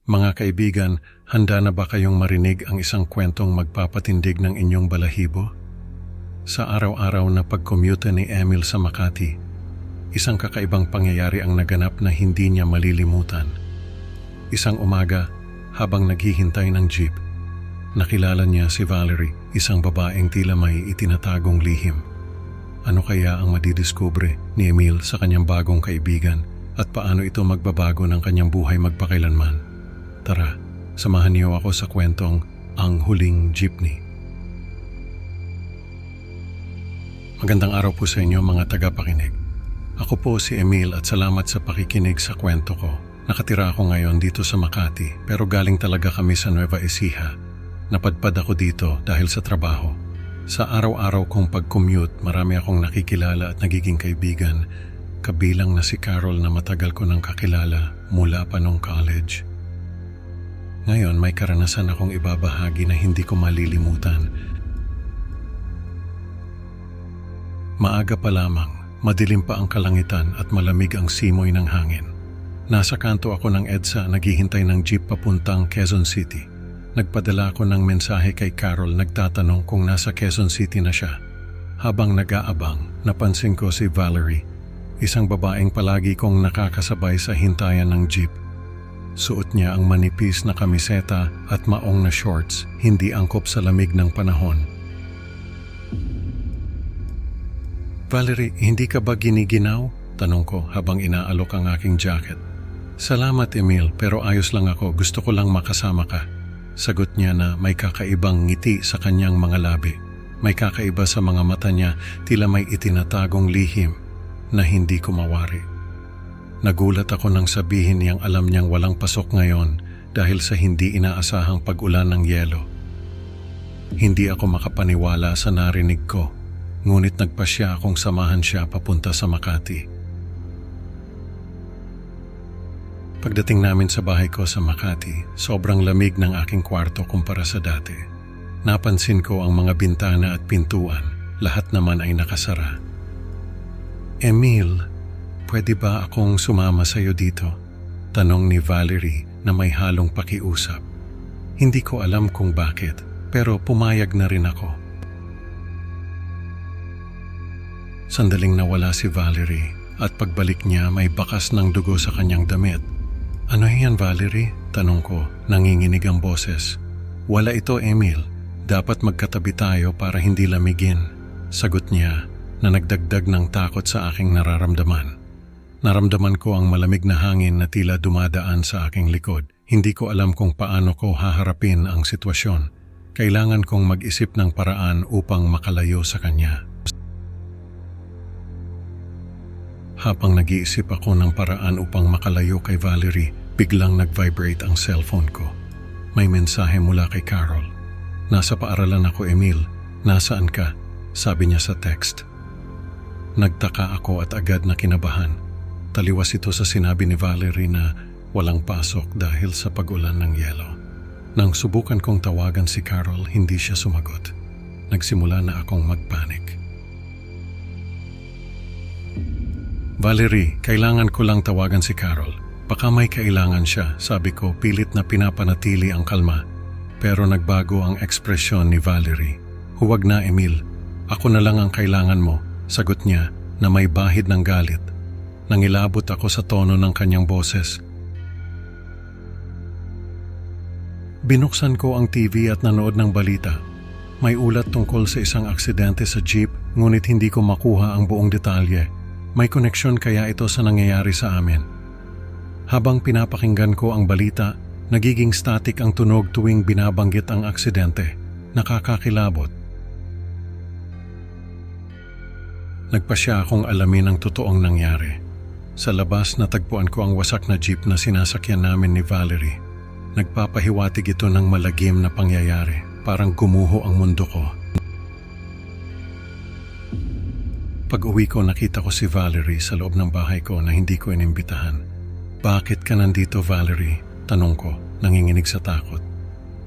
Mga kaibigan, handa na ba kayong marinig ang isang kwentong magpapatindig ng inyong balahibo? Sa araw-araw na pag-commute ni Emil sa Makati, isang kakaibang pangyayari ang naganap na hindi niya malilimutan. Isang umaga, habang naghihintay ng jeep, nakilala niya si Valerie, isang babaeng tila may itinatagong lihim. Ano kaya ang madidiskubre ni Emil sa kanyang bagong kaibigan at paano ito magbabago ng kanyang buhay magpakailanman? Tara, samahan niyo ako sa kwentong Ang Huling Jeepney. Magandang araw po sa inyo mga tagapakinig. Ako po si Emil at salamat sa pakikinig sa kwento ko. Nakatira ako ngayon dito sa Makati pero galing talaga kami sa Nueva Ecija. Napadpad ako dito dahil sa trabaho. Sa araw-araw kong pag-commute, marami akong nakikilala at nagiging kaibigan, kabilang na si Carol na matagal ko nang kakilala mula pa nung college. Ngayon may karanasan akong ibabahagi na hindi ko malilimutan. Maaga pa lamang, madilim pa ang kalangitan at malamig ang simoy ng hangin. Nasa kanto ako ng EDSA naghihintay ng jeep papuntang Quezon City. Nagpadala ako ng mensahe kay Carol nagtatanong kung nasa Quezon City na siya. Habang nag-aabang, napansin ko si Valerie, isang babaeng palagi kong nakakasabay sa hintayan ng jeep. Suot niya ang manipis na kamiseta at maong na shorts, hindi angkop sa lamig ng panahon. Valerie, hindi ka ba giniginaw? Tanong ko habang inaalok ang aking jacket. Salamat Emil, pero ayos lang ako, gusto ko lang makasama ka. Sagot niya na may kakaibang ngiti sa kanyang mga labi. May kakaiba sa mga mata niya, tila may itinatagong lihim na hindi ko mawari. Nagulat ako nang sabihin niyang alam niyang walang pasok ngayon dahil sa hindi inaasahang pag-ulan ng yelo. Hindi ako makapaniwala sa narinig ko, ngunit nagpasya akong samahan siya papunta sa Makati. Pagdating namin sa bahay ko sa Makati, sobrang lamig ng aking kwarto kumpara sa dati. Napansin ko ang mga bintana at pintuan, lahat naman ay nakasara. Emil, pwede ba akong sumama sa iyo dito? Tanong ni Valerie na may halong pakiusap. Hindi ko alam kung bakit, pero pumayag na rin ako. Sandaling nawala si Valerie at pagbalik niya may bakas ng dugo sa kanyang damit. Ano yan Valerie? Tanong ko, nanginginig ang boses. Wala ito Emil, dapat magkatabi tayo para hindi lamigin. Sagot niya na nagdagdag ng takot sa aking nararamdaman. Naramdaman ko ang malamig na hangin na tila dumadaan sa aking likod. Hindi ko alam kung paano ko haharapin ang sitwasyon. Kailangan kong mag-isip ng paraan upang makalayo sa kanya. Habang nag-iisip ako ng paraan upang makalayo kay Valerie, biglang nag-vibrate ang cellphone ko. May mensahe mula kay Carol. Nasa paaralan ako Emil, nasaan ka? Sabi niya sa text. Nagtaka ako at agad na kinabahan. Taliwas ito sa sinabi ni Valerie na walang pasok dahil sa pag-ulan ng yelo. Nang subukan kong tawagan si Carol, hindi siya sumagot. Nagsimula na akong magpanik. Valerie, kailangan ko lang tawagan si Carol. Baka may kailangan siya, sabi ko, pilit na pinapanatili ang kalma. Pero nagbago ang ekspresyon ni Valerie. Huwag na Emil, ako na lang ang kailangan mo, sagot niya na may bahid ng galit. Nangilabot ako sa tono ng kanyang boses. Binuksan ko ang TV at nanood ng balita. May ulat tungkol sa isang aksidente sa jeep, ngunit hindi ko makuha ang buong detalye. May koneksyon kaya ito sa nangyayari sa amin. Habang pinapakinggan ko ang balita, nagiging static ang tunog tuwing binabanggit ang aksidente. Nakakakilabot. Nagpasya akong alamin ang totoong nangyari. Sa labas natagpuan ko ang wasak na jeep na sinasakyan namin ni Valerie. Nagpapahiwatig ito ng malagim na pangyayari. Parang gumuho ang mundo ko. Pag-uwi ko nakita ko si Valerie sa loob ng bahay ko na hindi ko inimbitahan. Bakit ka nandito Valerie? Tanong ko, nanginginig sa takot.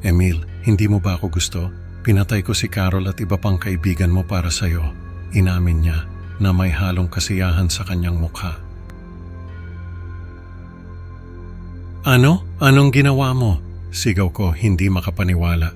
Emil, hindi mo ba ako gusto? Pinatay ko si Carol at iba pang kaibigan mo para sa'yo. Inamin niya na may halong kasiyahan sa kanyang mukha. Ano? Anong ginawa mo? Sigaw ko, hindi makapaniwala.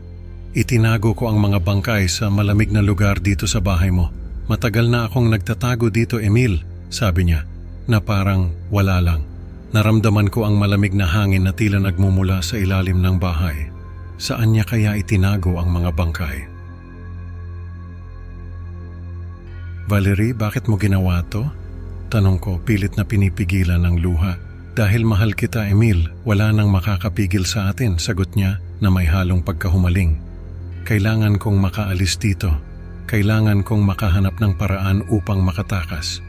Itinago ko ang mga bangkay sa malamig na lugar dito sa bahay mo. Matagal na akong nagtatago dito, Emil, sabi niya, na parang wala lang. Naramdaman ko ang malamig na hangin na tila nagmumula sa ilalim ng bahay. Saan niya kaya itinago ang mga bangkay? Valerie, bakit mo ginawa to? Tanong ko, pilit na pinipigilan ng luha. Dahil mahal kita, Emil, wala nang makakapigil sa atin, sagot niya na may halong pagkahumaling. Kailangan kong makaalis dito. Kailangan kong makahanap ng paraan upang makatakas.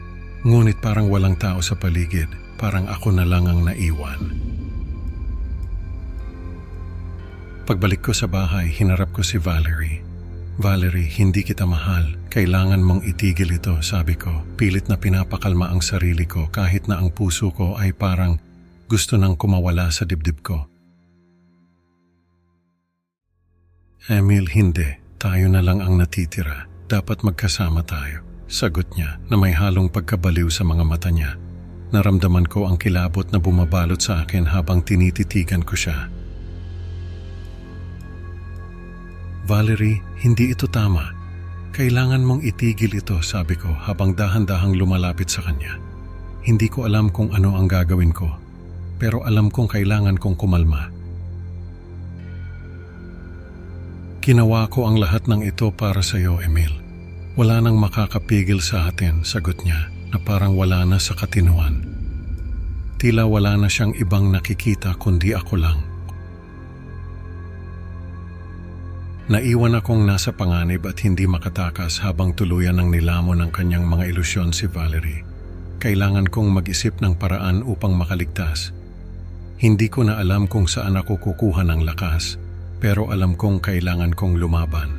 Ngunit parang walang tao sa paligid, parang ako na lang ang naiwan. Pagbalik ko sa bahay, hinarap ko si Valerie. Valerie, hindi kita mahal. Kailangan mong itigil ito, sabi ko. Pilit na pinapakalma ang sarili ko kahit na ang puso ko ay parang gusto nang kumawala sa dibdib ko. Emil, hindi. Tayo na lang ang natitira. Dapat magkasama tayo. Sagot niya na may halong pagkabaliw sa mga mata niya. Naramdaman ko ang kilabot na bumabalot sa akin habang tinititigan ko siya. Valerie, hindi ito tama. Kailangan mong itigil ito, sabi ko habang dahan-dahang lumalapit sa kanya. Hindi ko alam kung ano ang gagawin ko, pero alam kong kailangan kong kumalma. Ginawa ko ang lahat ng ito para sa iyo, Emil. Wala nang makakapigil sa atin, sagot niya, na parang wala na sa katinuan. Tila wala na siyang ibang nakikita kundi ako lang. Naiwan akong nasa panganib at hindi makatakas habang tuluyan ng nilamon ng kanyang mga ilusyon si Valerie. Kailangan kong mag-isip ng paraan upang makaligtas. Hindi ko na alam kung saan ako kukuha ng lakas, pero alam kong kailangan kong lumaban.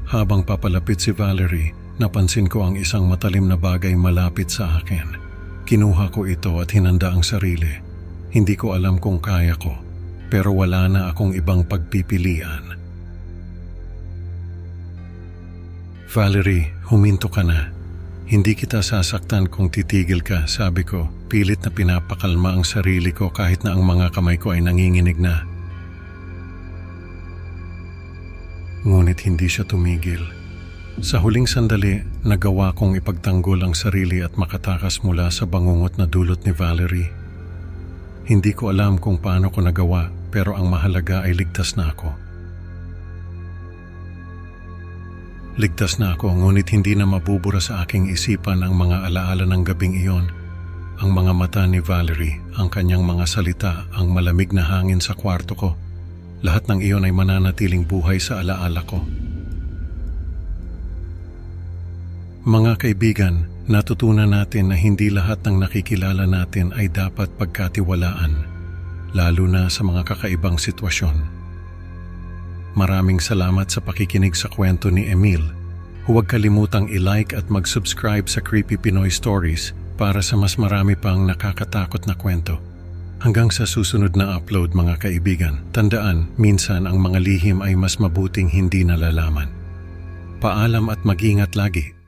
Habang papalapit si Valerie, napansin ko ang isang matalim na bagay malapit sa akin. Kinuha ko ito at hinanda ang sarili. Hindi ko alam kung kaya ko. Pero wala na akong ibang pagpipilian. Valerie, huminto ka na. Hindi kita sasaktan kung titigil ka, sabi ko. Pilit na pinapakalma ang sarili ko kahit na ang mga kamay ko ay nanginginig na. Ngunit hindi siya tumigil. Sa huling sandali, nagawa kong ipagtanggol ang sarili at makatakas mula sa bangungot na dulot ni Valerie. Hindi ko alam kung paano ko nagawa, pero ang mahalaga ay ligtas na ako. Ligtas na ako, ngunit hindi na mabubura sa aking isipan ang mga alaala ng gabing iyon. Ang mga mata ni Valerie, ang kanyang mga salita, ang malamig na hangin sa kwarto ko. Lahat ng iyon ay mananatiling buhay sa alaala ko. Mga kaibigan, natutunan natin na hindi lahat ng nakikilala natin ay dapat pagkatiwalaan, lalo na sa mga kakaibang sitwasyon. Maraming salamat sa pakikinig sa kwento ni Emil. Huwag kalimutang i-like at mag-subscribe sa Creepy Pinoy Stories para sa mas marami pang nakakatakot na kwento. Hanggang sa susunod na upload, mga kaibigan, tandaan, minsan ang mga lihim ay mas mabuting hindi nalalaman. Paalam at mag-ingat lagi.